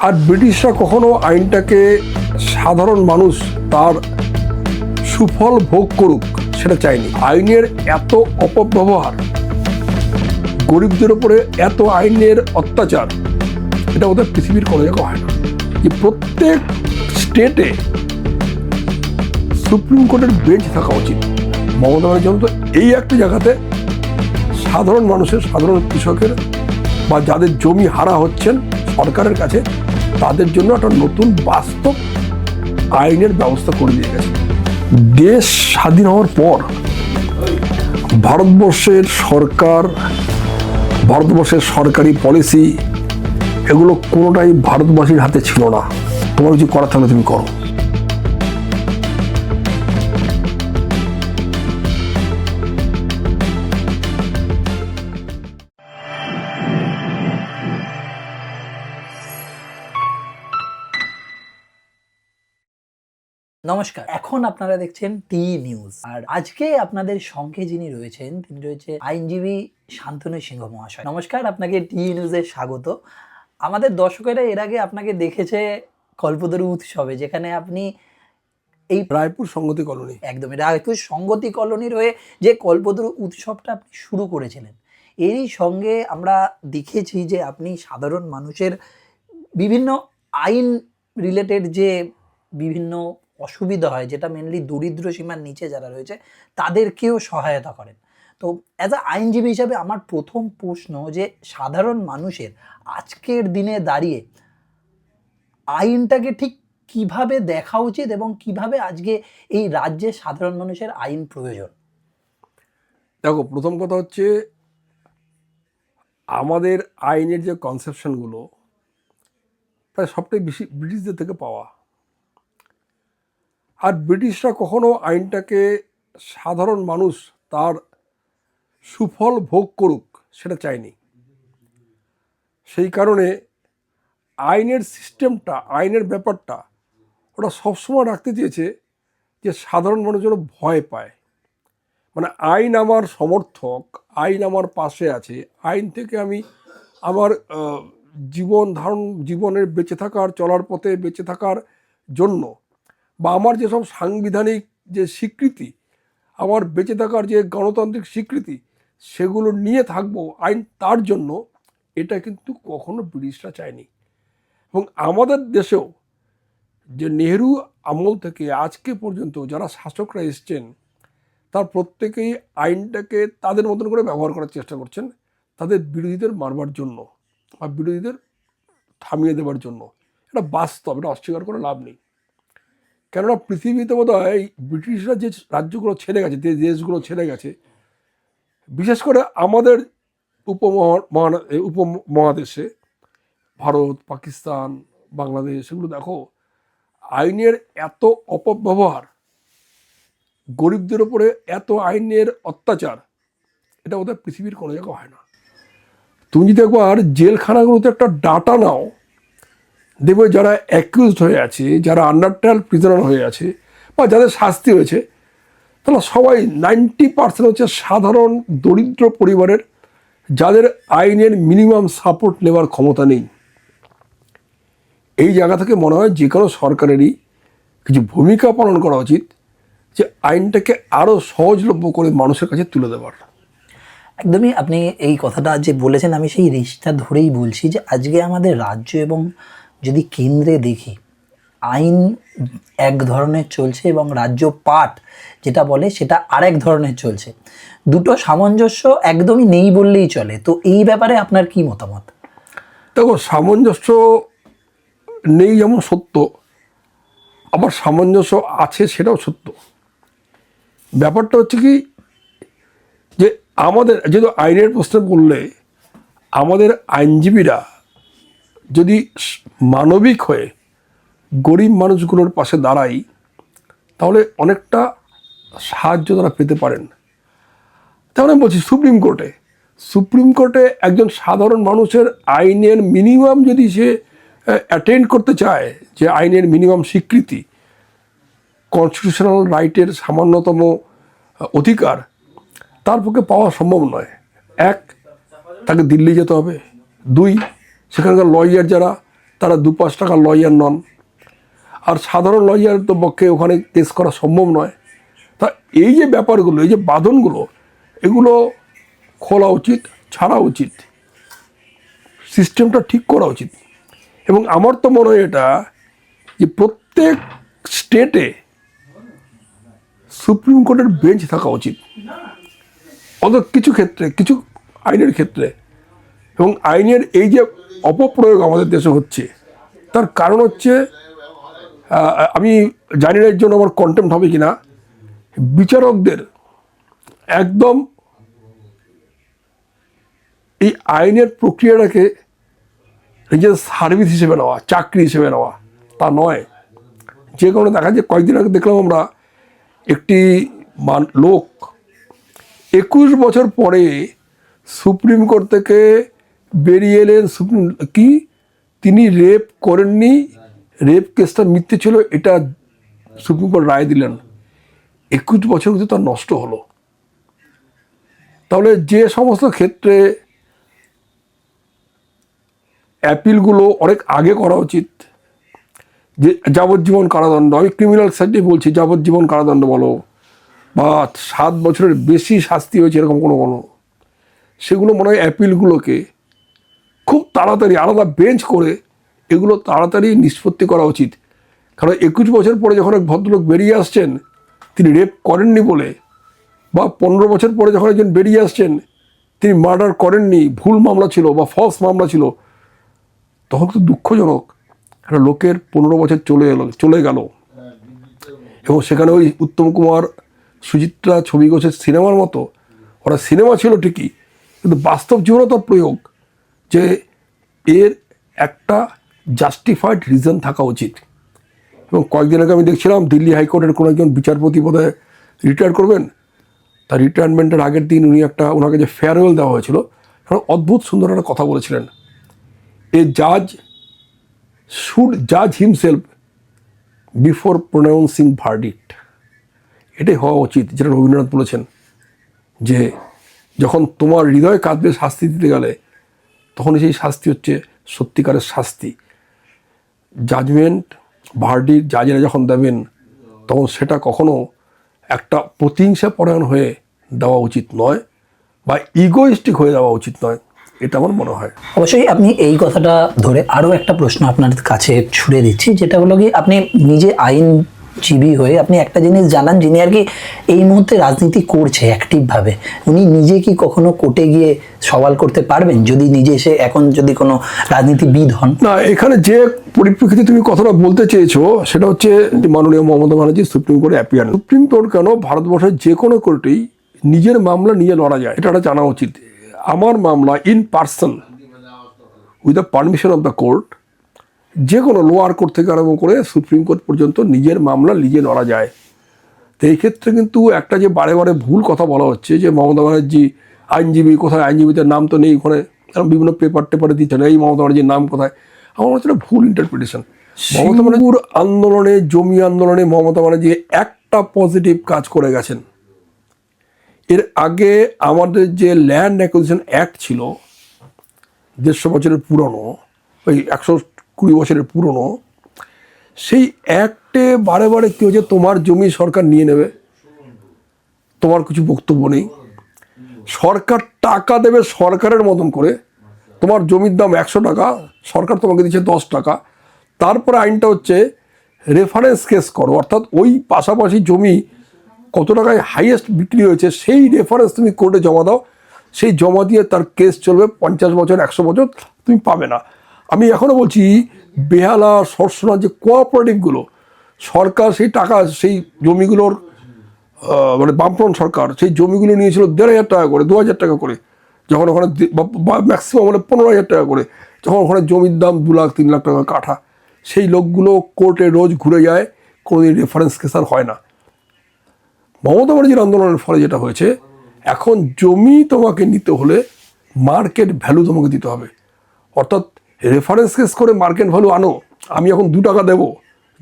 আর ব্রিটিশরা কখনো আইনটাকে সাধারণ মানুষ তার সুফল ভোগ করুক সেটা চায়নি। আইনের এত অপব্যবহার, গরিবদের উপরে এত আইনের অত্যাচার, এটা ওদের পৃথিবীর কোনো জায়গায় হয় না। যে প্রত্যেক স্টেটে সুপ্রিম কোর্টের বেঞ্চ থাকা উচিত। মমতা ব্যানার্জির জন্য তো এই একটা জায়গাতে সাধারণ মানুষের, সাধারণ কৃষকের বা যাদের জমি হারা হচ্ছেন সরকারের কাছে, তাদের জন্য একটা নতুন বাস্তব আইনের ব্যবস্থা করে দিয়ে গেছে। দেশ স্বাধীন হওয়ার পর ভারতবর্ষের সরকার, ভারতবর্ষের সরকারি পলিসি, এগুলো কোনোটাই ভারতবাসীর হাতে ছিল না। তোমার কিছু করার থাকলে তুমি করো। নমস্কার, এখন আপনারা দেখছেন টি নিউজ। আর আজকে আপনাদের সঙ্গে যিনি রয়েছেন তিনি রয়েছে আইনজীবী শান্তনু সিংহ মহাশয়। নমস্কার, আপনাকে টি নিউজে স্বাগত। আমাদের দর্শকেরা এর আগে আপনাকে দেখেছে কল্পতরু উৎসবে, যেখানে আপনি এই রায়পুর সংগতি কলোনি, একদমই রায়পুর সংগতি কলোনির হয়ে যে কল্পতরু উৎসবটা আপনি শুরু করেছিলেন, এরই সঙ্গে আমরা দেখেছি যে আপনি সাধারণ মানুষের বিভিন্ন আইন রিলেটেড যে বিভিন্ন অসুবিধা হয়, যেটা মেনলি দরিদ্র সীমার নিচে যারা রয়েছে তাদেরকেও সহায়তা করেন। তো অ্যাজ আ আইনজীবী হিসাবে আমার প্রথম প্রশ্ন যে সাধারণ মানুষের আজকের দিনে দাঁড়িয়ে আইনটাকে ঠিক কিভাবে দেখা উচিত এবং কিভাবে আজকে এই রাজ্যে সাধারণ মানুষের আইন প্রয়োজন। দেখো, প্রথম কথা হচ্ছে আমাদের আইনের যে কনসেপশনগুলো প্রায় সবটাই বেশি ব্রিটিশদের থেকে পাওয়া। আর ব্রিটিশরা কখনো আইনটাকে সাধারণ মানুষ তার সুফল ভোগ করুক সেটা চায়নি। সেই কারণে আইনের সিস্টেমটা, আইনের ব্যাপারটা ওরা সবসময় রাখতে চেয়েছে যে সাধারণ মানুষ যেন ভয় পায়। মানে আইন আমার সমর্থক, আইন আমার পাশে আছে, আইন থেকে আমি আমার জীবনের বেঁচে থাকার, চলার পথে বেঁচে থাকার জন্য, বা আমার যেসব সাংবিধানিক যে স্বীকৃতি, আমার বেঁচে থাকার যে গণতান্ত্রিক স্বীকৃতি, সেগুলো নিয়ে থাকবো আইন, তার জন্য এটা কিন্তু কখনো ব্রিটিশরা চায়নি। এবং আমাদের দেশেও যে নেহেরু আমল থেকে আজকে পর্যন্ত যারা শাসকরা এসছেন, তার প্রত্যেকেই আইনটাকে তাদের মতন করে ব্যবহার করার চেষ্টা করছেন, তাদের বিরোধীদের মারবার জন্য বা বিরোধীদের থামিয়ে দেওয়ার জন্য। এটা বাস্তব, এটা অস্বীকার করে লাভ নেই। কেননা পৃথিবীতে বোধহয় ব্রিটিশরা যে রাজ্যগুলো ছেড়ে গেছে, যে দেশগুলো ছেড়ে গেছে, বিশেষ করে আমাদের উপমহাদেশে ভারত, পাকিস্তান, বাংলাদেশ, এগুলো দেখো, আইনের এত অপব্যবহার, গরিবদের উপরে এত আইনের অত্যাচার, এটা ওদের পৃথিবীর কোনো জায়গায় হয় না। তুমি যদি একবার জেলখানাগুলোতে একটা ডাটা নাও, দেখবে যারা অ্যাকিউজড হয়ে আছে, যারা আন্ডার ট্রায়াল প্রিজনার হয়ে আছে, বা যাদের শাস্তি হয়েছে, তাহলে সবাই 90% হচ্ছে সাধারণ দরিদ্র পরিবারের, যাদের আইনের মিনিমাম সাপোর্ট নেওয়ার ক্ষমতা নেই। এই জায়গা থেকে মনে হয় যে কোনো সরকারেরই কিছু ভূমিকা পালন করা উচিত, যে আইনটাকে আরও সহজলভ্য করে মানুষের কাছে তুলে দেওয়ার। একদমই, আপনি এই কথাটা যে বলেছেন আমি সেই রেশটা ধরেই বলছি যে আজকে আমাদের রাজ্য এবং যদি কেন্দ্রে দেখি, আইন এক ধরনের চলছে এবং রাজ্য পাট যেটা বলে সেটা আরেক ধরনের চলছে। দুটো সামঞ্জস্য একদমই নেই বললেই চলে। তো এই ব্যাপারে আপনার কি মতামত? দেখো, সামঞ্জস্য নেই যেমন সত্য, আবার সামঞ্জস্য আছে সেটাও সত্য। ব্যাপারটা হচ্ছে কি, যে আমাদের যেহেতু আইনের প্রশ্নে বললে, আমাদের আইনজীবীরা যদি মানবিক হয়ে গরিব মানুষগুলোর পাশে দাঁড়াই, তাহলে অনেকটা সাহায্য তারা পেতে পারেন। তাহলে আমি বলছি, সুপ্রিম কোর্টে একজন সাধারণ মানুষের আইনের মিনিমাম যদি সে অ্যাটেন্ড করতে চায়, যে আইনের মিনিমাম স্বীকৃতি, কনস্টিটিউশনাল রাইটের সামান্যতম অধিকার, তার পক্ষে পাওয়া সম্ভব নয়। এক, তাকে দিল্লি যেতে হবে। দুই, সেখানকার লয়ার যারা তারা 2-5 টাকা লয়ার নন, আর সাধারণ লয়ারের তো পক্ষে ওখানে কেস করা সম্ভব নয়। তা এই যে ব্যাপারগুলো, এই যে বাঁধনগুলো, এগুলো খোলা উচিত, ছাড়া উচিত, সিস্টেমটা ঠিক করা উচিত। এবং আমার তো মনে হয় এটা যে প্রত্যেক স্টেটে সুপ্রিম কোর্টের বেঞ্চ থাকা উচিত, অন্তত কিছু ক্ষেত্রে, কিছু আইনের ক্ষেত্রে। এবং আইনের এই যে অপপ্রয়োগ আমাদের দেশে হচ্ছে, তার কারণ হচ্ছে, আমি জানি না এর জন্য আমার কন্টেম্প্ট হবে কিনা, বিচারকদের একদম এই আইনের প্রক্রিয়াটাকে নিজের সার্ভিস হিসেবে নেওয়া, চাকরি হিসেবে নেওয়া, তা নয়। যে কারণে দেখা যায়, কয়েকদিন আগে দেখলাম আমরা একটি লোক 21 বছর পরে সুপ্রিম কোর্ট থেকে বেরিয়ে এলেন। তিনি রেপ করেননি, রেপ কেসটা মিথ্যে ছিল, এটা সুপ্রিম কোর্ট রায় দিলেন। 21 বছর কিন্তু তার নষ্ট হলো। তাহলে যে সমস্ত ক্ষেত্রে অ্যাপিলগুলো অনেক আগে করা উচিত, যে যাবজ্জীবন কারাদণ্ড, আমি ক্রিমিনাল সাইডে বলছি, যাবজ্জীবন কারাদণ্ড বলো বা 7 বছরের বেশি শাস্তি হয়েছে এরকম কোনো, সেগুলো মনে হয় অ্যাপিলগুলোকে খুব তাড়াতাড়ি আলাদা বেঞ্চ করে এগুলো তাড়াতাড়ি নিষ্পত্তি করা উচিত। কারণ 21 বছর পরে যখন এক ভদ্রলোক বেরিয়ে আসছেন তিনি রেপ করেননি বলে, বা 15 বছর পরে যখন একজন বেরিয়ে আসছেন তিনি মার্ডার করেননি, ভুল মামলা ছিল বা ফলস মামলা ছিল, তখন তো দুঃখজনক। একটা লোকের 15 বছর চলে গেল, এবং সেখানে ওই উত্তম কুমার, সুচিত্রা, ছবি ঘোষের সিনেমার মতো, ওরা সিনেমা ছিল ঠিকই, কিন্তু বাস্তব জীবনতার প্রয়োগ, যে এর একটা জাস্টিফাইড রিজন থাকা উচিত। এবং কয়েকদিন আগে আমি দেখছিলাম দিল্লি হাইকোর্টের কোনো একজন বিচারপতি বোধহয় রিটায়ার করবেন, তার রিটায়ারমেন্টের আগের দিন ওনাকে যে ফেয়ারওয়েল দেওয়া হয়েছিল, অদ্ভুত সুন্দর একটা কথা বলেছিলেন, এ জাজ শুড জাজ হিমসেলফ বিফোর প্রোনাউন্সিং ভার্ডিক্ট। এটাই হওয়া উচিত, যেটা রবীন্দ্রনাথ বলেছেন, যে যখন তোমার হৃদয় কাঁদবে শাস্তি দিতে গেলে, তখন সেই শাস্তি হচ্ছে সত্যিকারের শাস্তি। জাজমেন্ট, ভার্ডিক্ট জাজেরা যখন দেবেন, তখন সেটা কখনো একটা প্রতিহিংসা পরায়ণ হয়ে দেওয়া উচিত নয়, বা ইগোইস্টিক হয়ে দেওয়া উচিত নয়, এটা আমার মনে হয়। অবশ্যই আপনি এই কথাটা ধরে আরও একটা প্রশ্ন আপনার কাছে ছুড়ে দিচ্ছি, যেটা হলো কি, আপনি নিজে আইনজীবী হয়ে আপনি একটা জিনিস জানান, যিনি আর কি এই মুহূর্তে রাজনীতি করছে অ্যাক্টিভভাবে, উনি নিজে কি কখনো কোর্টে গিয়ে সওয়াল করতে পারবেন, যদি নিজে এসে এখন যদি কোনো রাজনীতিবিদ হন? না, এখানে যে পরিপ্রেক্ষিতে তুমি কথাটা বলতে চেয়েছো সেটা হচ্ছে মাননীয় মমতা ব্যানার্জি সুপ্রিম কোর্টে অ্যাপিয়ার। সুপ্রিম কোর্ট কেন, ভারতবর্ষের যে কোনো কোর্টেই নিজের মামলা নিয়ে লড়া যায়, এটা জানা উচিত। আমার মামলা in person with the permission of the court, যে কোনো লোয়ার কোর্ট থেকে আরম্ভ করে সুপ্রিম কোর্ট পর্যন্ত নিজের মামলা নিজে লড়া যায়। তো এই ক্ষেত্রে কিন্তু একটা যে বারে বারে ভুল কথা বলা হচ্ছে যে মমতা ব্যানার্জি আইনজীবী, কোথায় আইনজীবীদের নাম তো নেই ওখানে, কারণ বিভিন্ন পেপারে দিচ্ছে না এই মমতা ব্যানার্জির নাম কোথায়, আমার হচ্ছে একটা ভুল ইন্টারপ্রিটেশন। মমতা ব্যানার্জির আন্দোলনে, জমি আন্দোলনে মমতা ব্যানার্জি একটা পজিটিভ কাজ করে গেছেন। এর আগে আমাদের যে ল্যান্ড অ্যাকুইজিশন অ্যাক্ট ছিল 150 বছরের পুরনো, ওই 120 বছরের পুরনো, সেই অ্যাক্টে বারে বারে কী হচ্ছে, তোমার জমি সরকার নিয়ে নেবে, তোমার কিছু বক্তব্য নেই, সরকার টাকা দেবে সরকারের মতন করে, তোমার জমির দাম 100 টাকা, সরকার তোমাকে দিচ্ছে 10 টাকা। তারপরে আইনটা হচ্ছে রেফারেন্স কেস করো, অর্থাৎ ওই পাশাপাশি জমি কত টাকায় হাইয়েস্ট বিক্রি হয়েছে সেই রেফারেন্স তুমি কোর্টে জমা দাও, সেই জমা দিয়ে তার কেস চলবে 50 বছর 100 বছর, তুমি পাবে না। আমি এখনও বলছি, বেহালা, সরসনা যে কোঅপারেটিভগুলো, সরকার সেই টাকা, সেই জমিগুলোর মানে বামফ্রন্ট সরকার সেই জমিগুলো নিয়েছিল 1,500 টাকা করে, 2,000 টাকা করে, যখন ওখানে ম্যাক্সিমাম মানে 15,000 টাকা করে, যখন ওখানে জমির দাম 2 লাখ 3 লাখ টাকা কাঠা। সেই লোকগুলো কোর্টে রোজ ঘুরে যায়, কোনোদিন রেফারেন্স কেস আর হয় না। মমতা ব্যানার্জির আন্দোলনের ফলে যেটা হয়েছে, এখন জমি তোমাকে নিতে হলে মার্কেট ভ্যালু তোমাকে দিতে হবে, অর্থাৎ রেফারেন্স কেস করে মার্কেট ভ্যালু আনো, আমি এখন 2 টাকা দেবো,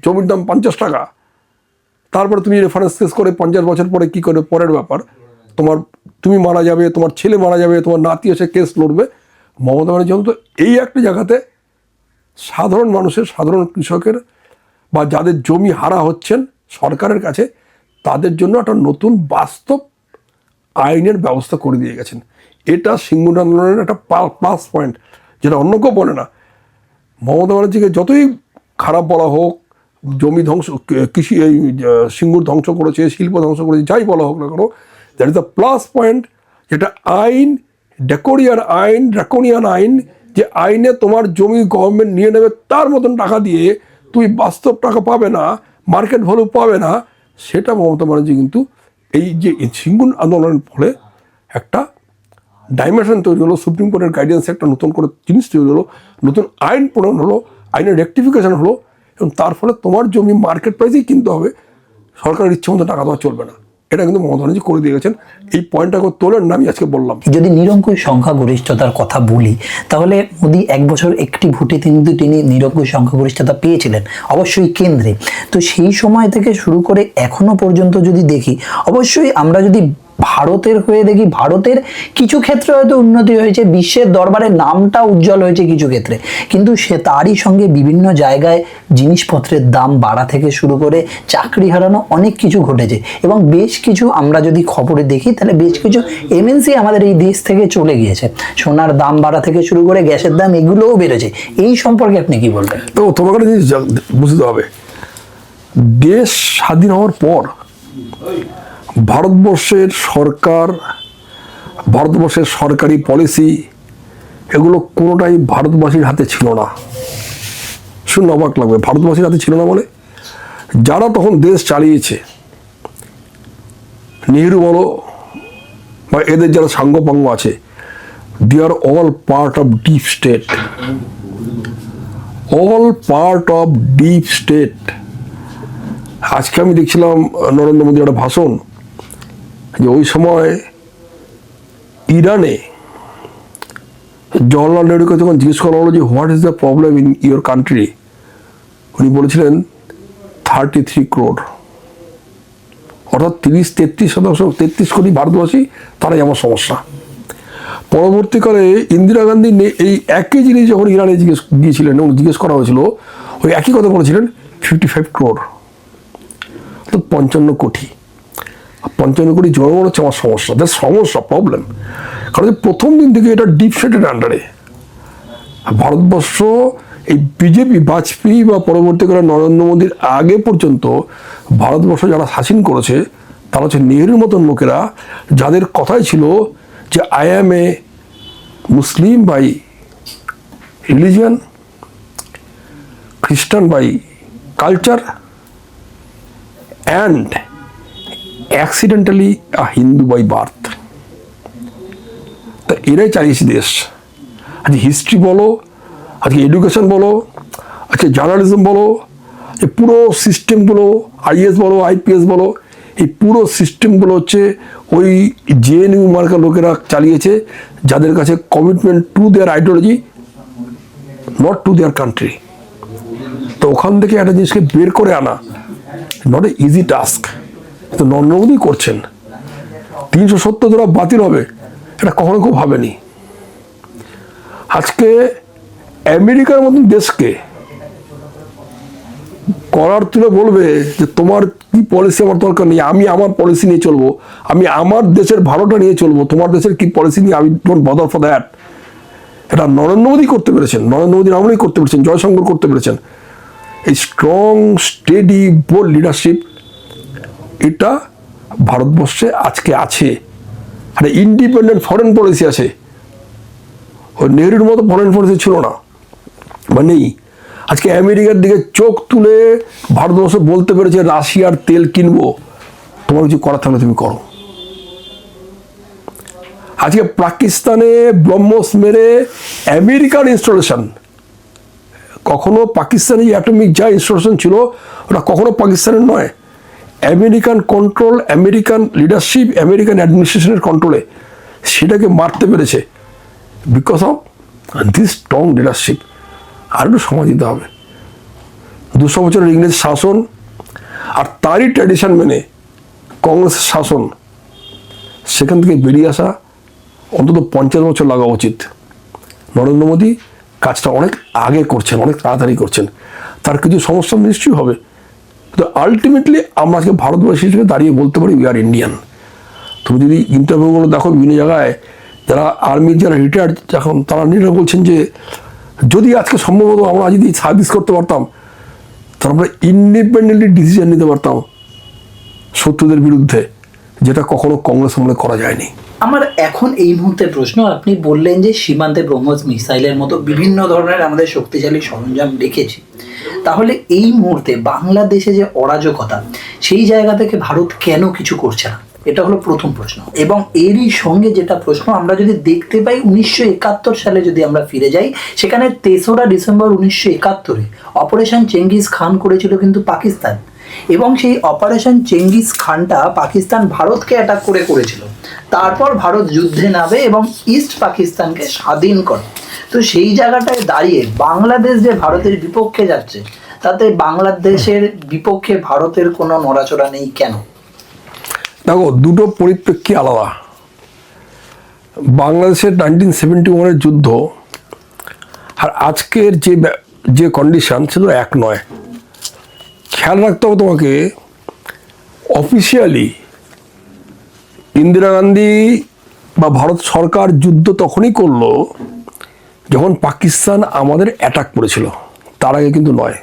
জমির দাম 50 টাকা, তারপরে তুমি রেফারেন্স কেস করে 50 বছর পরে কী করে, পরের ব্যাপার, তুমি মারা যাবে, তোমার ছেলে মারা যাবে, তোমার নাতি এসে কেস লড়বে। মমতা ব্যানার্জি তো এই একটা জায়গাতে সাধারণ মানুষের, সাধারণ কৃষকের বা যাদের জমি হারা হচ্ছেন সরকারের কাছে, তাদের জন্য একটা নতুন বাস্তব আইনের ব্যবস্থা করে দিয়ে গেছেন। এটা সিঙ্গুর আন্দোলনের একটা প্লাস পয়েন্ট, যেটা অন্য কেউ বলে না। মমতা ব্যানার্জিকে যতই খারাপ বলা হোক, জমি ধ্বংস, কৃষি, এই সিঙ্গুর ধ্বংস করেছে, শিল্প ধ্বংস করেছে, যাই বলা হোক না কেন, that is the plus point. যেটা আইন, ড্রাকোনিয়ান আইন, যে আইনে তোমার জমি গভর্নমেন্ট নিয়ে নেবে, তার মতন টাকা দিয়ে তুমি বাস্তব টাকা পাবে না, মার্কেট ভ্যালু পাবে না, সেটা মমতা ব্যানার্জি কিন্তু এই যে সিঙ্গুর আন্দোলনের ফলে একটা ডাইমেনশন তৈরি হলো, সুপ্রিম কোর্টের গাইডেন্সে একটা নতুন করে জিনিস তৈরি হলো, নতুন আইন প্রণয়ন হলো, আইনের রেকটিফিকেশন হলো, এবং তার ফলে তোমার জমি মার্কেট প্রাইসেই কিনতে হবে, সরকারের ইচ্ছে মতো টাকা দেওয়া চলবে না। এটা কিন্তু মমতা ব্যানার্জি করে দিয়ে গেছেন। এই পয়েন্টটা তোলেন না, আমি আজকে বললাম। যদি নিরঙ্কুশ সংখ্যাগরিষ্ঠতার কথা বলি, তাহলে মোদী 1 বছর একটি ভোটে কিন্তু তিনি নিরঙ্কুশ সংখ্যাগরিষ্ঠতা পেয়েছিলেন, অবশ্যই কেন্দ্রে। তো সেই সময় থেকে শুরু করে এখনো পর্যন্ত যদি দেখি, অবশ্যই আমরা যদি ভারতের হয়ে দেখি, ভারতের কিছু ক্ষেত্রে হয়তো উন্নতি হয়েছে, বিশ্বের দরবারে নামটা উজ্জ্বল হয়েছে কিছু ক্ষেত্রে, কিন্তু সে তারই সঙ্গে বিভিন্ন জায়গায় জিনিসপত্রের দাম বাড়া থেকে শুরু করে চাকরি হারানো অনেক কিছু ঘটেছে। এবং বেশ কিছু আমরা যদি খবরে দেখি, তাহলে বেশ কিছু এমএনসি আমাদের এই দেশ থেকে চলে গিয়েছে। সোনার দাম বাড়া থেকে শুরু করে গ্যাসের দাম এগুলোও বেড়েছে। এই সম্পর্কে আপনি কি বলবেন? তো তোমাকে একটা জিনিস বুঝতে হবে, দেশ স্বাধীন হওয়ার পর ভারতবর্ষের সরকার, ভারতবর্ষের সরকারি পলিসি, এগুলো কোনোটাই ভারতবাসীর হাতে ছিল না। শুনে অবাক লাগবে, ভারতবাসীর হাতে ছিল না বলে, যারা তখন দেশ চালিয়েছে, নেহরু বলো বা এদের যারা সাঙ্গপাঙ্গ আছে, they are all part of deep state, all part of deep state. আজকে আমি দেখছিলাম নরেন্দ্র মোদীর একটা ভাষণ, যে ওই সময় ইরানে জওয়াহরলাল নেহরুকে যখন জিজ্ঞেস করা হলো যে what is the problem in your country, উনি বলেছিলেন 33 crore, অর্থাৎ 33 কোটি ভারতবাসী, তারাই আমার সমস্যা। পরবর্তীকালে ইন্দিরা গান্ধী এই একই জিনিস যখন ইরানে গিয়েছিলেন এবং জিজ্ঞেস করা হয়েছিল, ওই একই কথা বলেছিলেন 55 crore, অর্থাৎ 55 কোটি। 55 কোটি জনগণ হচ্ছে আমার সমস্যা, সমস্যা, প্রবলেম। কারণ প্রথম দিন থেকে এটা ডিপ স্টেটের আন্ডারে ভারতবর্ষ, এই বিজেপি, বাজপেয়ী বা পরবর্তীকালে নরেন্দ্র মোদীর আগে পর্যন্ত ভারতবর্ষ যারা শাসন করেছে, তারা হচ্ছে নেহরুর মতন লোকেরা, যাদের কথাই ছিল যে I am a Muslim by religion, Christian by culture, and accidentally Hindu by birth. তা এরাই চালিয়েছে দেশ। আজকে হিস্ট্রি বলো, আজকে এডুকেশন বলো, আজকে জার্নালিজম বলো, এই পুরো সিস্টেমগুলো, আইএস বলো, আইপিএস বলো, এই পুরো সিস্টেমগুলো হচ্ছে ওই জেএনইউ মার্কা লোকেরা চালিয়েছে, যাদের কাছে commitment to their ideology, not to their country. তো ওখান থেকে একটা জিনিসকে বের করে আনা নট এ ইজি টাস্ক। তো নরেন্দ্র মোদী করছেন। 370 ধারা বাতিল হবে, এটা কখনো কেউ ভাবেনি। আজকে আমেরিকার মতন দেশকে করার তুলে বলবে যে তোমার কি পলিসি আমার দরকার নেই, আমি আমার পলিসি নিয়ে চলবো, আমি আমার দেশের ভালোটা নিয়ে চলবো, তোমার দেশের কি পলিসি নিয়ে আমি ডোন্ট বদার ফর দ্যাট। এটা নরেন্দ্র মোদী করতে পেরেছেন, নরেন্দ্র মোদী আমরাই করতে পেরেছেন, জয়শঙ্কর করতে পেরেছেন। এই স্ট্রং, স্টেডি, বোল্ড লিডারশিপ, এটা ভারতবর্ষে আজকে আছে। একটা ইন্ডিপেন্ডেন্ট ফরেন পলিসি আছে। ওই নেহরুর মতো ফরেন পলিসি ছিল না বা নেই। আজকে আমেরিকার দিকে চোখ তুলে ভারতবর্ষ বলতে পেরেছে রাশিয়ার তেল কিনবো, তোমার কিছু করার থাকলে তুমি করো। আজকে পাকিস্তানে ব্রহ্মস মেরে আমেরিকার ইনস্টলেশন, কখনো পাকিস্তানে যে অ্যাটমিক যা ইনস্টলেশন ছিল ওটা কখনো পাকিস্তানের নয়, American control, American leadership, American অ্যাডমিনিস্ট্রেশনের কন্ট্রোলে সেটাকে মারতে পেরেছে because of this strong leadership. আর একটু সময় দিতে হবে। 200 বছরের ইংরেজ শাসন আর তারই ট্র্যাডিশন মেনে কংগ্রেসের শাসন, সেখান থেকে বেরিয়ে আসা অন্তত 50 বছর লাগা উচিত। নরেন্দ্র মোদী কাজটা অনেক আগে করছেন, অনেক তাড়াতাড়ি করছেন, তার কিছু সমস্যা নিশ্চয়ই হবে। তো আলটিমেটলি আমরা আজকে ভারতবর্ষী হিসেবে দাঁড়িয়ে বলতে পারি উই আর ইন্ডিয়ান। তুমি যদি ইন্টারভিউগুলো দেখো বিভিন্ন জায়গায়, যারা আর্মির যারা রিটায়ার্ড এখন তারা নিজেরা বলছেন যে যদি আজকে সম্ভবত আমরা যদি সার্ভিস করতে পারতাম তাহলে আমরা ইন্ডিপেন্ডেন্টলি ডিসিশন নিতে পারতাম শত্রুদের বিরুদ্ধে, যেটা কখনো কংগ্রেস আমলে করা যায়নি। আমার এখন এই মুহূর্তে প্রশ্ন, আপনি বললেন যে সীমান্তে ব্রহ্মস মিসাইলের মতো বিভিন্ন ধরনের আমাদের শক্তিশালী সরঞ্জাম রেখেছি, তাহলে এই মুহূর্তে বাংলাদেশে যে অরাজকতা, সেই জায়গা থেকে ভারত কেন কিছু করছে না? এটা হলো প্রথম প্রশ্ন। এবং এরই সঙ্গে যেটা প্রশ্ন, আমরা যদি দেখতে পাই 1971 সালে যদি আমরা ফিরে যাই, সেখানে 3রা ডিসেম্বর 1971 অপারেশন চেঙ্গিস খান করেছিল কিন্তু পাকিস্তান, এবং সেই অপারেশন চেঙ্গিস খানটা পাকিস্তান ভারতকে অ্যাটাক করেছিল। তারপর ভারত যুদ্ধে নামে এবং ইস্ট পাকিস্তানকে স্বাধীন করে। তো সেই জায়গাটায় দাঁড়িয়ে বাংলাদেশ যে ভারতের বিপক্ষে যাচ্ছে, তাতে বাংলাদেশের বিপক্ষে ভারতের কোনো নড়াচড়া নেই কেন? দেখো, দুটো পরিপ্রেক্ষি আলাদা। বাংলাদেশের 1971 যুদ্ধ আর আজকের যে কন্ডিশন সেটা এক নয়। খেয়াল রাখতে হবে তোমাকে, অফিসিয়ালি ইন্দিরা গান্ধী বা ভারত সরকার যুদ্ধ তখনই করলো যখন পাকিস্তান আমাদের অ্যাটাক করেছিল, তার আগে কিন্তু নয়।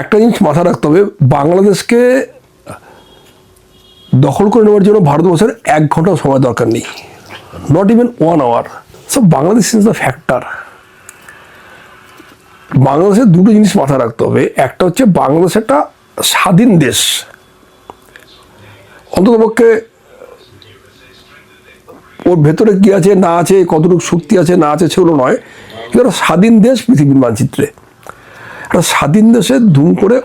একটা জিনিস মাথায় রাখতে হবে, বাংলাদেশকে দখল করে নেওয়ার জন্য ভারতবর্ষের 1 ঘন্টা সময় দরকার নেই, not even 1 hour. So Bangladesh is the factor. বাংলাদেশের দুটো জিনিস মাথায় রাখতে হবে, একটা হচ্ছে বাংলাদেশ একটা স্বাধীন দেশ, অন্ততপক্ষে ওর ভেতরে কী আছে না আছে, কতটুকু শক্তি আছে না আছে সেগুলো নয়, এটা স্বাধীন দেশ পৃথিবীর মানচিত্রে। একটা স্বাধীন দেশে ধুম করে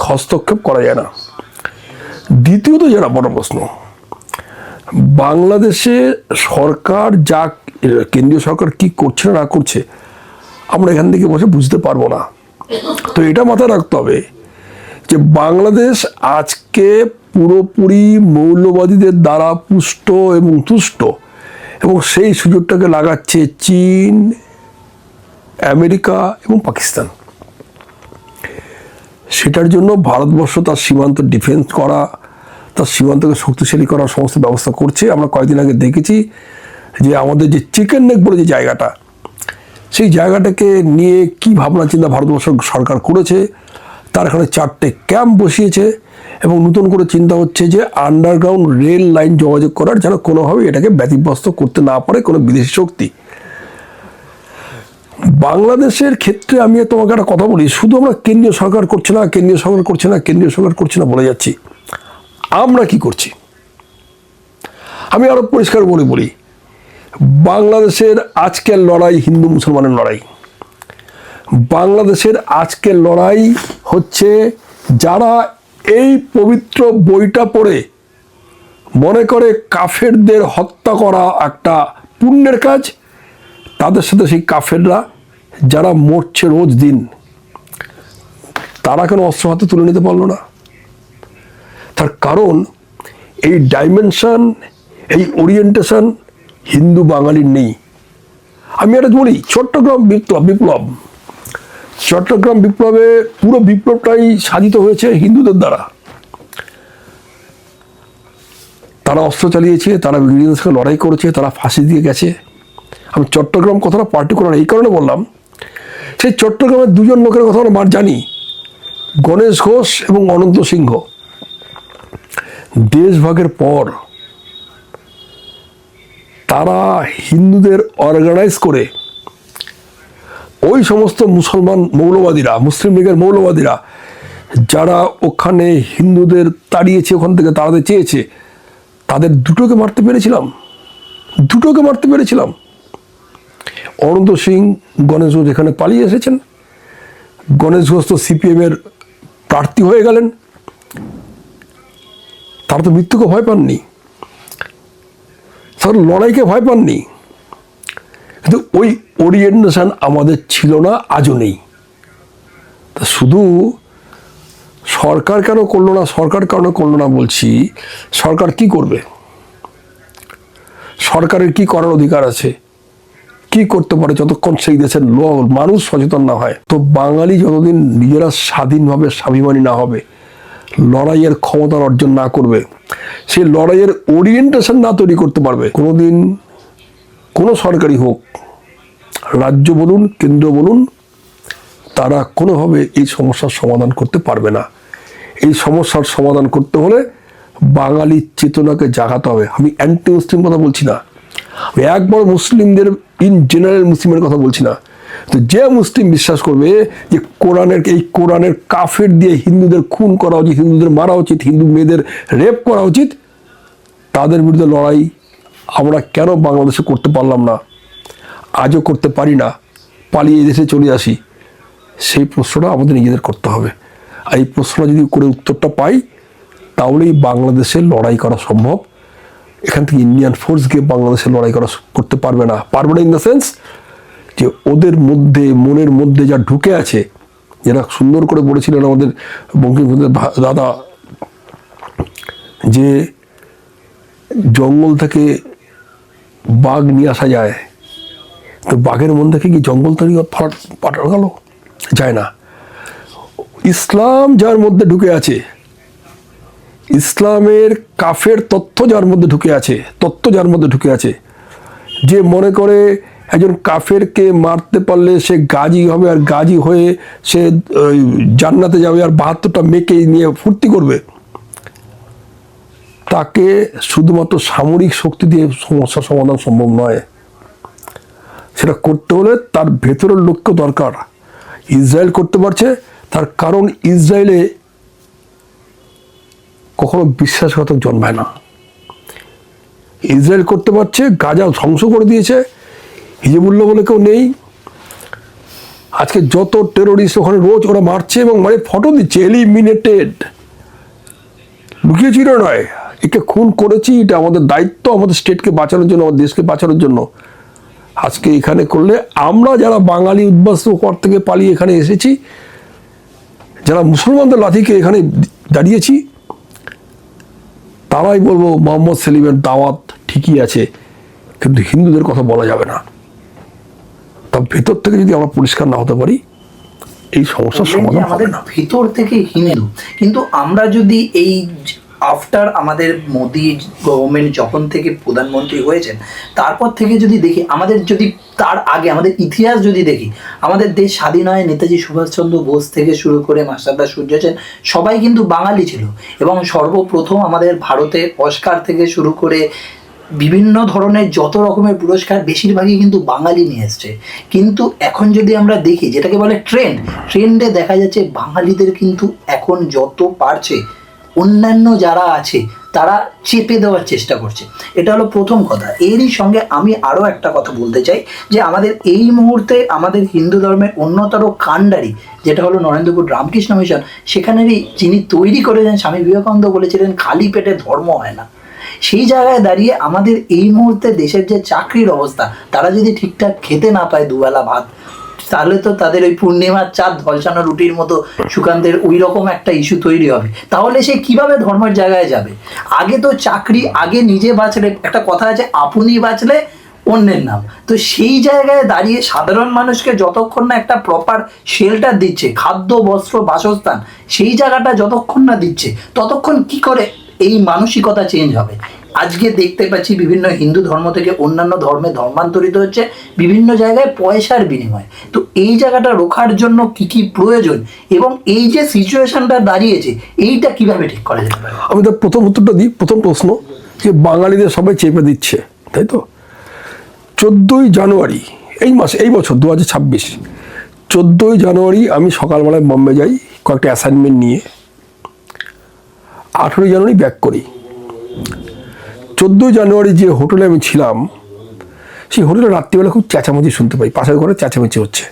হস্তক্ষেপ করা যায় না। দ্বিতীয়ত যেটা বড় প্রশ্ন, বাংলাদেশে সরকার যা কেন্দ্রীয় সরকার কি করছে না করছে আমরা এখান থেকে বসে বুঝতে পারবো না। তো এটা মাথায় রাখতে হবে যে বাংলাদেশ আজকে পুরোপুরি মৌলবাদীদের দ্বারা পুষ্ট এবং তুষ্ট, এবং সেই সুযোগটাকে লাগাচ্ছে চীন, আমেরিকা এবং পাকিস্তান। সেটার জন্য ভারতবর্ষ তার সীমান্ত ডিফেন্স করা, তার সীমান্তকে শক্তিশালী করার সমস্ত ব্যবস্থা করছে। আমরা কয়েকদিন আগে দেখেছি যে আমাদের যে চিকেন নেক বলে যে জায়গাটা, সেই জায়গাটাকে নিয়ে কি ভাবনা চিন্তা ভারতবর্ষ সরকার করেছে। তার এখানে 4টে ক্যাম্প বসিয়েছে এবং নতুন করে চিন্তা হচ্ছে যে আন্ডারগ্রাউন্ড রেল লাইন যোগাযোগ করার, যেন কোনোভাবে এটাকে ব্যতিব্যস্ত করতে না পারে কোনো বিদেশি শক্তি। বাংলাদেশের ক্ষেত্রে আমি তোমাকে একটা কথা বলি, শুধু আমরা কেন্দ্রীয় সরকার করছে না, কেন্দ্রীয় সরকার করছে না, কেন্দ্রীয় সরকার করছে না বলে যাচ্ছি, আমরা কি করছি আমি আরো পরিষ্কার বলি। বাংলাদেশের আজকের লড়াই হিন্দু মুসলমানের লড়াই। বাংলাদেশের আজকের লড়াই হচ্ছে যারা এই পবিত্র বইটা পড়ে মনে করে কাফেরদের হত্যা করা একটা পুণ্যের কাজ, তাদের সাথে সেই কাফেররা যারা মরছে রোজ দিন, তারা কেন অস্ত্র হাতে তুলে নিতে পারলো না? তার কারণ এই ডাইমেনশন, এই ওরিয়েন্টেশন হিন্দু বাঙালির নেই। আমি একটা বলি, চট্টগ্রাম বিপ্লবে পুরো বিপ্লবটাই সাধিত হয়েছে হিন্দুদের দ্বারা। তারা অস্ত্র চালিয়েছে, তারা ইংরেজদের সঙ্গে লড়াই করেছে, তারা ফাঁসি দিয়ে গেছে। আমি চট্টগ্রাম কথাটা পার্টিকুলার এই কারণে বললাম, সেই চট্টগ্রামের 2জন লোকের কথা আমরা জানি, গণেশ ঘোষ এবং অনন্ত সিংহ। দেশভাগের পর তারা হিন্দুদের অর্গানাইজ করে ওই সমস্ত মুসলিম লীগের মৌলবাদীরা যারা ওখানে হিন্দুদের তাড়িয়েছে, ওখান থেকে তাড়াতে চেয়েছে, তাদের দুটোকে মারতে পেরেছিলাম। অনন্ত সিং, গণেশ ঘোষ এখানে পালিয়ে এসেছেন। গণেশ ঘোষ তো সিপিএমের প্রার্থী হয়ে গেলেন, তারা তো মৃত্যুকে ভয় পাননি, তারা লড়াইকে ভয় পাননি। কিন্তু ওই ওরিয়েন্টেশন আমাদের ছিল না, আজও নেই। তা শুধু সরকার কেন করলো না বলছি, সরকার কি করবে? সরকারের কি করার অধিকার আছে? কি করতে পারে যতক্ষণ সেই দেশের মানুষ সচেতন না হয়। তো বাঙালি যতদিন নিজেরা স্বাধীনভাবে স্বাভিমানী না হবে, লড়াইয়ের ক্ষমতা অর্জন না করবে, সেই লড়াইয়ের ওরিয়েন্টেশন না তৈরি করতে পারবে, কোনোদিন কোনো সরকারি হোক, রাজ্য বলুন কেন্দ্র বলুন, তারা কোনোভাবে এই সমস্যার সমাধান করতে পারবে না। এই সমস্যার সমাধান করতে হলে বাঙালির চেতনাকে জাগাতে হবে। আমি অ্যান্টি মুসলিম কথা বলছি না, আমি একবার মুসলিমদের ইন জেনারেল মুসলিমের কথা বলছি না। তো যে মুসলিম বিশ্বাস করবে যে কোরআনের কাফের দিয়ে হিন্দুদের খুন করা উচিত, হিন্দুদের মারা উচিত, হিন্দু মেয়েদের রেপ করা উচিত, তাদের বিরুদ্ধে লড়াই আমরা কেন বাংলাদেশে করতে পারলাম না, আজও করতে পারি না, পালিয়ে দেশে চলে আসি, সেই প্রশ্নটা আমাদের নিজেদের করতে হবে। আর এই প্রশ্নটা যদি করে উত্তরটা পাই, তাহলেই বাংলাদেশে লড়াই করা সম্ভব। এখান থেকে ইন্ডিয়ান ফোর্স গিয়ে বাংলাদেশে লড়াই করতে পারবে না ইন দ্য সেন্স যে ওদের মধ্যে, মনের মধ্যে যা ঢুকে আছে, যেটা সুন্দর করে বলেছিলেন আমাদের বঙ্কিমচন্দ্রের দাদা, যে জঙ্গল থেকে বাঘ নিয়ে আসা যায়, তো বাঘের মন থেকে কি জঙ্গল থেকে পাঠানো গেল? যায় না। ইসলাম যার মধ্যে ঢুকে আছে, ইসলামের কাফের তথ্য যার মধ্যে ঢুকে আছে, যে মনে করে একজন কাফেরকে মারতে পারলে সে গাজী হবে, আর গাজী হয়ে সে জান্নাতে যাবে, আর 72টা মেয়েকে নিয়ে ফুর্তি করবে, তাকে শুধুমাত্র সামরিক শক্তি দিয়ে সমস্যার সমাধান সম্ভব নয়। সেটা করতে হলে তার ভেতরের লোককে দরকার। ইসরায়েল করতে পারছে, তার কারণ ইসরায়েলে কখনো বিশ্বাসঘাতক জন্মায় না। ইসরায়েল করতে পারছে, গাজা ধ্বংস করে দিয়েছে, হিজবুল্লাহ বলে কেউ নেই। আজকে যত টেরোরিস্ট ওখানে রোজ ওরা মারছে এবং মানে ফটো দিচ্ছে, এলিমিনেটেড, লুকিয়ে ছিল নয়, একে খুন করেছি, এটা আমাদের দায়িত্ব, আমাদের স্টেটকে বাঁচানোর জন্য, আমাদের দেশকে বাঁচানোর জন্য। আজকে এখানে করলে আমরা যারা বাঙালি উদ্বাস্তু পর থেকে পালিয়ে এখানে এসেছি, যারা মুসলমানদের লাঠিকে এখানে দাঁড়িয়েছি, তারাই বলবো মোহাম্মদ সেলিমের দাওয়াত ঠিকই আছে, কিন্তু হিন্দুদের কথা বলা যাবে না। তা ভেতর থেকে যদি আমরা পরিষ্কার না হতে পারি, এই সমস্যার সমাধান হবে না। ভেতর থেকে হিন্দু, কিন্তু আমরা যদি এই আফটার আমাদের মোদি গভর্নমেন্ট যখন থেকে প্রধানমন্ত্রী হয়েছেন, তারপর থেকে যদি দেখি, আমাদের যদি তার আগে আমাদের ইতিহাস যদি দেখি, আমাদের দেশ স্বাধীন হয় নেতাজি সুভাষচন্দ্র বোস থেকে শুরু করে মাস্টারদা সূর্য সেন, সবাই কিন্তু বাঙালি ছিল। এবং সর্বপ্রথম আমাদের ভারতে অস্কার থেকে শুরু করে বিভিন্ন ধরনের যত রকমের পুরস্কার বেশিরভাগই কিন্তু বাঙালি নিয়ে এসছে। কিন্তু এখন যদি আমরা দেখি, যেটাকে বলে ট্রেন্ডে দেখা যাচ্ছে বাঙালিদের কিন্তু এখন যত পারছে অন্যান্য যারা আছে তারা চেপে দেওয়ার চেষ্টা করছে। এটা হলো প্রথম কথা। এরই সঙ্গে আমি আরও একটা কথা বলতে চাই, যে আমাদের এই মুহূর্তে আমাদের হিন্দু ধর্মের অন্যতর কাণ্ডারি যেটা হলো নরেন্দ্রপুর রামকৃষ্ণ মিশন, সেখানেরই যিনি তৈরি করেছেন স্বামী বিবেকানন্দ বলেছিলেন খালি পেটে ধর্ম হয় না। সেই জায়গায় দাঁড়িয়ে আমাদের এই মুহূর্তে দেশের যে চাকরির অবস্থা, তারা যদি ঠিকঠাক খেতে না পায় দুবেলা ভাত, তাহলে তো তাদের ওই পূর্ণিমার চাঁদ ঝলসানো রুটির মতো সুকান্তের ওই রকম একটা ইস্যু তৈরি হবে। তাহলে সে কিভাবে ধর্মের জায়গায় যাবে? আগে তো চাকরি, আগে নিজে বাঁচলে, একটা কথা আছে আপনি বাঁচলে অন্যের নাম। তো সেই জায়গায় দাঁড়িয়ে সাধারণ মানুষকে যতক্ষণ না একটা প্রপার শেল্টার দিচ্ছে, খাদ্য বস্ত্র বাসস্থান, সেই জায়গাটা যতক্ষণ না দিচ্ছে, ততক্ষণ কি করে এই মানসিকতা চেঞ্জ হবে? আজকে দেখতে পাচ্ছি বিভিন্ন হিন্দু ধর্ম থেকে অন্যান্য ধর্মে ধর্মান্তরিত হচ্ছে বিভিন্ন জায়গায় পয়সার বিনিময়ে। তো এই জায়গাটা রোখার জন্য কি কি প্রয়োজন, এবং এই যে সিচুয়েশনটা দাঁড়িয়েছে, এইটা কিভাবে ঠিক করা যেতে পারে? আমি তো প্রথম উত্তরটা দিই। প্রথম প্রশ্ন, যে বাঙালিদের সবাই চেপে দিচ্ছে, তাই তো? 14ই জানুয়ারি এই বছর 2026, 14ই জানুয়ারি আমি সকালবেলায় বম্বে যাই কয়েকটা অ্যাসাইনমেন্ট নিয়ে, 18ই জানুয়ারি ব্যাক করি। 14ই জানুয়ারি যে হোটেলে আমি ছিলাম, সেই হোটেলে রাত্রিবেলা খুব চেঁচামেচি শুনতে পাই, পাশের ঘরে চেঁচামেচি হচ্ছে।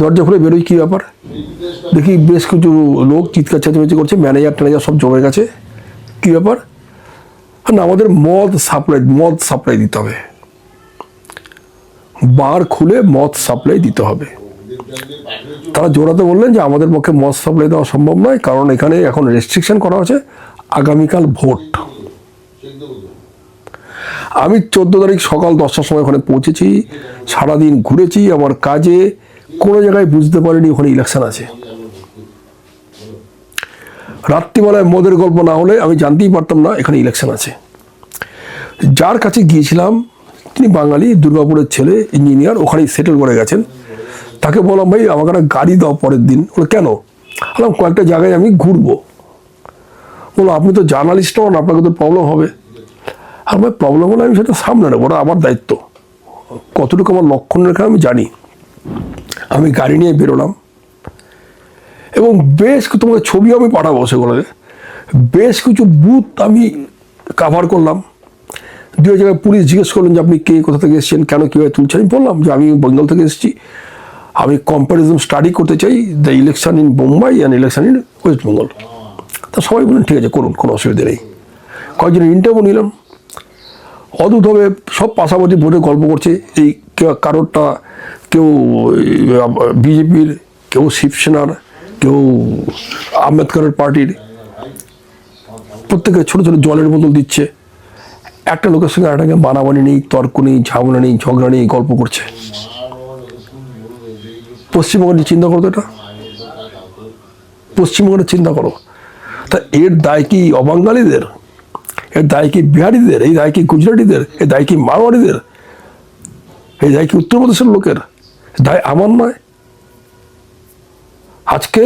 দরজা খুলে বেরোই, কী ব্যাপার দেখি, বেশ কিছু লোক চিৎকার চেঁচামেচি করছে, ম্যানেজার সব জমে গেছে। কী ব্যাপার? না, আমাদের মদ সাপ্লাই দিতে হবে, বার খুলে মদ সাপ্লাই দিতে হবে। তারা জোরাতে বললেন যে আমাদের পক্ষে মদ সাপ্লাই দেওয়া সম্ভব নয়, কারণ এখানে এখন রেস্ট্রিকশন করা হয়েছে, আগামীকাল ভোট। আমি 14 তারিখ সকাল 10টার সময় ওখানে পৌঁছেছি, সারাদিন ঘুরেছি আমার কাজে, কোনো জায়গায় বুঝতে পারিনি ওখানে ইলেকশন আছে। রাত্রিবেলায় মদের গল্প না হলে আমি জানতেই পারতাম না এখানে ইলেকশন আছে। যার কাছে গিয়েছিলাম তিনি বাঙালি, দুর্গাপুরের ছেলে, ইঞ্জিনিয়ার, ওখানেই সেটেল করে গেছেন। তাকে বললাম ভাই আমাকে একটা গাড়ি দাও পরের দিন। বলে কেন? বললাম কয়েকটা জায়গায় আমি ঘুরবো। বলো আপনি তো জার্নালিস্ট হন, আপনাকে তো প্রবলেম হবে। আর ভাই প্রবলেম হলে আমি সেটা সামনে নেবো, ওটা আমার দায়িত্ব। কতটুকু আমার লক্ষণ রেখা আমি জানি। আমি গাড়ি নিয়ে বেরোলাম এবং বেশ তোমাকে ছবি আমি পাঠাবো, সেগুলোতে বেশ কিছু বুথ আমি কাভার করলাম। 2 জায়গায় পুলিশ জিজ্ঞেস করলেন যে আপনি কে, কোথা থেকে এসেছেন, কেন কীভাবে তুলছেন। আমি বললাম যে আমি বেঙ্গল থেকে এসেছি, আমি কম্প্যারিজম স্টাডি করতে চাই the election in Bombay and election in West Bengal. তা সবাই বললেন ঠিক আছে করুন, কোনো অসুবিধা নেই। কয়েকজনের ইন্টারভিউ নিলাম, অদ্ভুতভাবে সব পাশাপাশি ভোটে গল্প করছে। এই কারোরটা কেউ বিজেপির, কেউ শিবসেনার, কেউ আম্বেদকরের পার্টির, প্রত্যেকে ছোটো ছোটো জলের বোতল দিচ্ছে। একটা লোকের সঙ্গে একটাকে বানাবানি নেই, তর্ক নেই, ঝামেলা নেই, ঝগড়া নেই, গল্প করছে। পশ্চিমবঙ্গের চিন্তা করো তো, এটা পশ্চিমবঙ্গের চিন্তা করো। তা এর দায় কি অবাঙালিদের? এর দায় কি বিহারিদের? এই দায় কি গুজরাটিদের? এই দায় কি মারোয়াড়িদের? এই দায় কি উত্তরপ্রদেশের লোকের? দায় আমার নয়। আজকে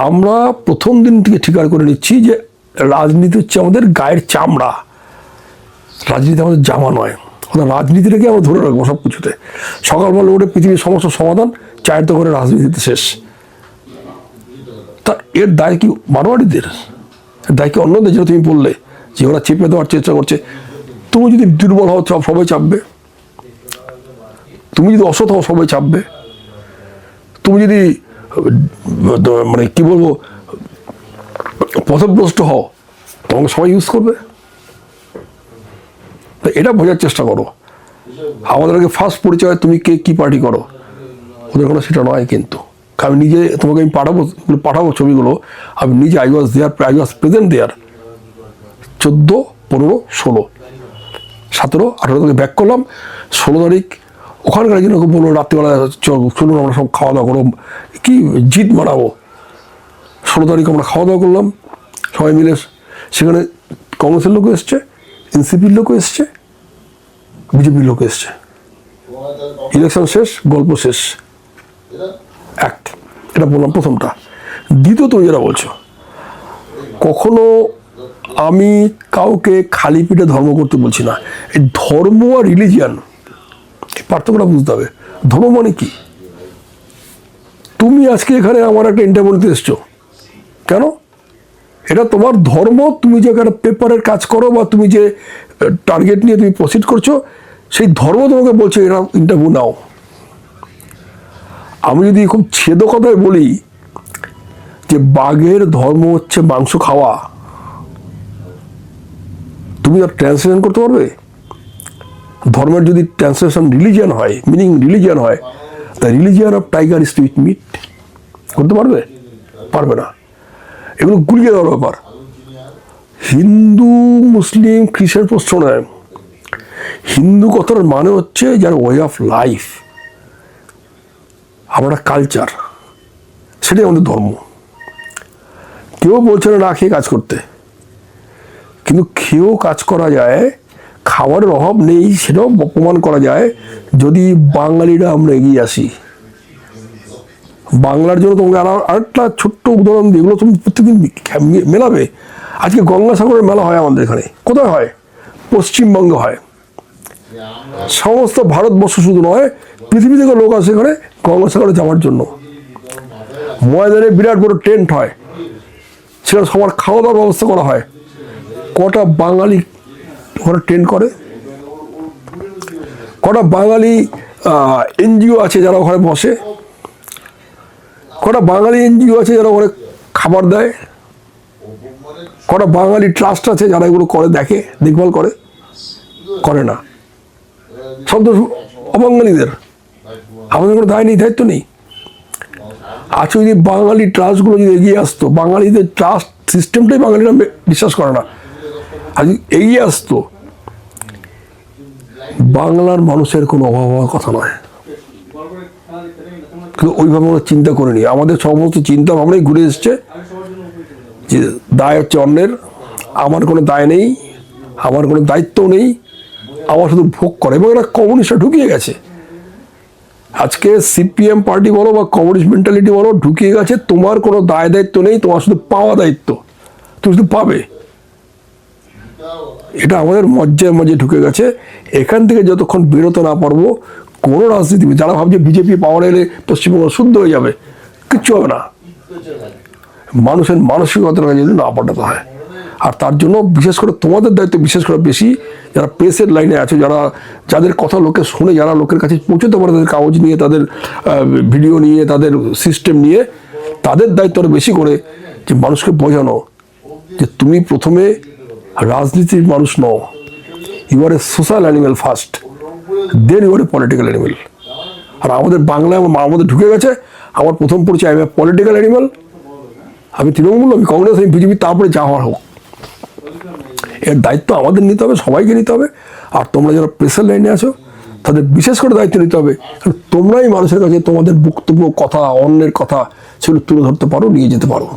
আমরা প্রথম দিন থেকে স্বীকার করে নিচ্ছি যে রাজনীতি হচ্ছে আমাদের গায়ের চামড়া, রাজনীতি আমাদের জামা নয়। ওরা রাজনীতিটাকে আমরা ধরে রাখবো সব কিছুতে। সকালবেলা উঠে পৃথিবীর সমস্ত সমাধান চায়ের দোকানে রাজনীতিতে শেষ। তা এর দায় কি মারোয়াড়িদের? এর দায় কি অন্যদের? যেটা তুমি বললে যে ওরা চেপে দেওয়ার চেষ্টা করছে। তুমি যদি দুর্বল হও সবাই চাপবে, তুমি যদি অসৎ হও সবাই চাপবে, তুমি যদি মানে কি বলবো পথভ্রষ্ট হও তোমাকে সবাই ইউজ করবে। এটা বোঝার চেষ্টা করো। আমাদের আগে ফার্স্ট পরিচয় তুমি কে, কি পার্টি করো, ওদের কোনো সেটা নয়। কিন্তু আমি নিজে তোমাকে আমি পাঠাবো ছবিগুলো। আমি নিজে আই ওয়াজ প্রেজেন্ট দেয়ার। 14, 15, 16, 17, 18 তারিখে ব্যাক করলাম। 16 তারিখ ওখানকার জন্য বললো রাত্রিবেলা চলুন আমরা সব খাওয়া দাওয়া করো, কি জিত মানাবো। 16 তারিখ আমরা খাওয়া দাওয়া করলাম সবাই মিলে। সেখানে কংগ্রেসের লোকও এসছে, এনসিপির লোকও এসছে, বিজেপির লোক এসছে। ইলেকশন শেষ, গল্প শেষ। এটা বললাম প্রথমটা। দ্বিতীয় তুমি যেটা বলছো, কখনো আমি কাউকে খালি পিঠে ধর্ম করতে বলছি না। এই ধর্ম আর রিলিজিয়ান পার্থক্যটা বুঝতে হবে। ধর্ম মানে কি? তুমি আজকে এখানে আমার একটা ইন্টারভিউ নিতে এসছো কেন? এটা তোমার ধর্ম। তুমি যে একটা পেপারের কাজ করো বা তুমি যে টার্গেট নিয়ে তুমি প্রসিড করছো, সেই ধর্ম তোমাকে বলছে এটা ইন্টারভিউ নাও। আমি যদি খুব ছেদকতায় বলি যে বাঘের ধর্ম হচ্ছে মাংস খাওয়া, তুমি আর ট্রান্সলেশন করতে পারবে? ধর্মের যদি ট্রান্সলেশন রিলিজিয়ান হয়, মিনিং রিলিজিয়ান হয়, the religion of tiger is to eat meat, করতে পারবে? পারবে না। এগুলো গুলিয়ে দেওয়ার ব্যাপার। হিন্দু, মুসলিম, খ্রিস্টান প্রশ্ন নয়। হিন্দু কথার মানে হচ্ছে যার ওয়ে অফ লাইফ, আমরা কালচার, সেটাই আমাদের ধর্ম। কেউ বলছে না খেয়ে কাজ করতে, কিন্তু খেয়েও কাজ করা যায়, খাবারের অভাব নেই সেটাও প্রমাণ করা যায় যদি বাঙালিরা আমরা এগিয়ে আসি। বাংলার জন্য তোমাকে আরেকটা ছোট্ট উদাহরণ দিই, এগুলো তুমি প্রত্যেকদিন মেলাবে। আজকে গঙ্গাসাগরের মেলা হয় আমাদের এখানে। কোথায় হয়? পশ্চিমবঙ্গে হয়। সমস্ত ভারতবর্ষ শুধু নয়, পৃথিবী থেকে লোক আসে এখানে গঙ্গাসাগরে যাওয়ার জন্য। ময়দানে বিরাট বড় টেন্ট হয়, সেখানে সবার খাওয়া দাওয়ার ব্যবস্থা করা হয়। কটা বাঙালি ওখানে টেন্ট করে? কটা বাঙালি এনজিও আছে যারা ওখানে বসে? কটা বাঙালি এনজিও আছে যারা ওখানে খাবার দেয়? কটা বাঙালি ট্রাস্ট আছে যারা এগুলো করে, দেখে, দেখভাল করে? করে না। সব তো অবাঙালিদের। আমাদের কোনো দায় নেই, দায়িত্ব নেই। আজকে যদি বাঙালি ট্রাস্টগুলো যদি এগিয়ে আসতো, বাঙালিদের ট্রাস্ট সিস্টেমটাই বাঙালিরা বিশ্বাস করে না, আজ এগিয়ে আসতো, বাংলার মানুষের কোনো অভাব হওয়ার কথা নয়, কিন্তু ওইভাবে আমরা চিন্তা করিনি। আমাদের সমস্ত চিন্তা ভাবনাই ঘুরে এসছে যে দায় হচ্ছে অন্যের, আমার কোনো দায় নেই, আমার কোনো দায়িত্ব নেই, আমার শুধু ভোগ করে। এবং এরা কমিউনিস্টরা ঢুকিয়ে গেছে। আজকে সিপিএম পার্টি বলো বা কমিউনিস্ট মেন্টালিটি বলো, ঢুকিয়ে গেছে তোমার কোনো দায় দায়িত্ব নেই, তোমার শুধু পাওয়া দায়িত্ব, তুমি শুধু পাবে। এটা আমাদের মজ্জায় মজ্জায় ঢুকে গেছে। এখান থেকে যতক্ষণ বেরোতে না পারবো, কোনো রাজনীতিবিদ যারা ভাবছে বিজেপি পাওয়ার এলে পশ্চিমবঙ্গ শুদ্ধ হয়ে যাবে, কিচ্ছু হবে না। মানুষের মানসিকতার কাছে যদি না পাঠাতে হয়, আর তার জন্য বিশেষ করে তোমাদের দায়িত্ব বিশেষ করে বেশি, যারা প্রেসের লাইনে আছে, যাদের কথা লোকে শুনে, যারা লোকের কাছে পৌঁছতে পারে তাদের কাগজ নিয়ে, তাদের ভিডিও নিয়ে, তাদের সিস্টেম নিয়ে, তাদের দায়িত্ব আরও বেশি করে যে মানুষকে বোঝানো যে তুমি প্রথমে রাজনীতির মানুষ নও, you are a social animal first, then you are a political animal. আর আমাদের বাংলায় আমাদের ঢুকে গেছে, আমার প্রথম পরিচয় আমি পলিটিক্যাল অ্যানিমেল, আমি তৃণমূল, আমি কংগ্রেস, আমি বিজেপি, তারপরে যা হওয়ার হোক। এর দায়িত্ব আমাদের নিতে হবে, সবাইকে নিতে হবে। আর তোমরা যারা প্রেসার লাইনে আছো তাদের বিশেষ করে দায়িত্ব নিতে হবে, কারণ তোমরাই মানুষের কাছে তোমাদের বক্তব্য, কথা, অন্যের কথা সেগুলো তুলে ধরতে পারো, নিয়ে যেতে পারো।